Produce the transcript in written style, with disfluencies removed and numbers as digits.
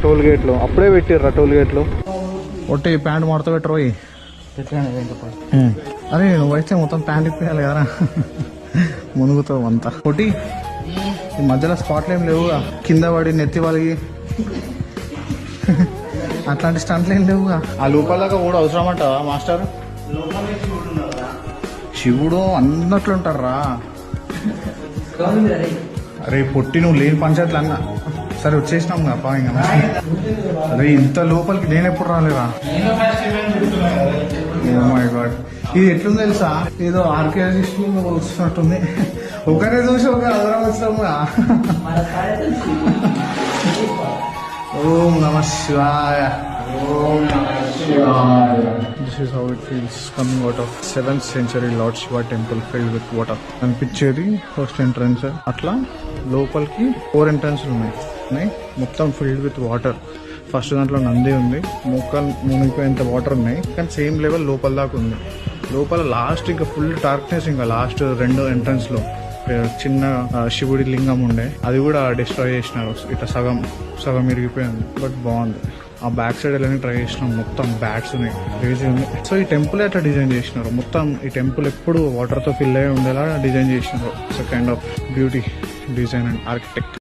Toll గేట్లు అప్పుడే పెట్టిర్రా toll గేట్లు. ఒట్టి ప్యాంట్ మడత పెట్టరు. అరే నువ్వు అయితే మొత్తం ప్యాంట్ ఇప్పేయాలి కదరా, మునుగుతావు అంతా. ఒకటి ఈ మధ్యలో స్పాట్లు ఏం లేవుగా, కింద పడి నెత్తి వాళ్ళకి అట్లాంటి స్టంట్లు ఏం లేవుగా. ఆ లోపలగా కూడా అవసరం అంటావా మాస్టర్? శివుడు అన్నట్లుంటారా? అరే పొట్టి నువ్వు లేని పంచాయతీలు అన్నా. సరే వచ్చేసినాం కదా ఇంకా. అరే ఇంత లోపలికి నేను ఎప్పుడు రాలేరా? మై గాడ్, ఇది ఎట్లుంది తెలుసా, ఏదో ఆర్కియాలజిస్ట్ వస్తున్నట్టుంది. ఒకరే చూసి ఒక అందరం వస్తాముగా. ఓం నమ శివాయ. This is how it feels coming out of 7th century Lord Shiva temple filled with water. అనిపించేది ఫస్ట్ ఎంట్రన్స్. అట్లా లోపలికి 4 ఎంట్రన్స్ ఉన్నాయి, మొత్తం ఫిల్డ్ విత్ వాటర్. ఫస్ట్ దాంట్లో నంది ఉంది, మొక్కలు మునిగిపోయేంత వాటర్ ఉన్నాయి, కానీ సేమ్ లెవెల్ లోపల దాకా ఉంది. లోపల లాస్ట్ ఇంకా ఫుల్ డార్క్నెస్. ఇంకా లాస్ట్ 2 ఎంట్రన్స్ లో చిన్న శివుడి లింగం ఉండే, అది కూడా డిస్ట్రాయ్ చేసినారు. ఇట్లా సగం సగం ఇరిగిపోయింది, బట్ బాగుంది. ఆ బ్యాక్ సైడ్ వెళ్ళని ట్రై చేసినాం, మొత్తం బ్యాట్స్ ఉన్నాయి, క్రేజీ ఉంది. సో ఈ టెంపుల్ అట్లా డిజైన్ చేసినారు, మొత్తం ఈ టెంపుల్ ఎప్పుడు వాటర్ తో ఫిల్ అయ్యి ఉండేలా డిజైన్ చేసినారు. So kind of beauty design and architect.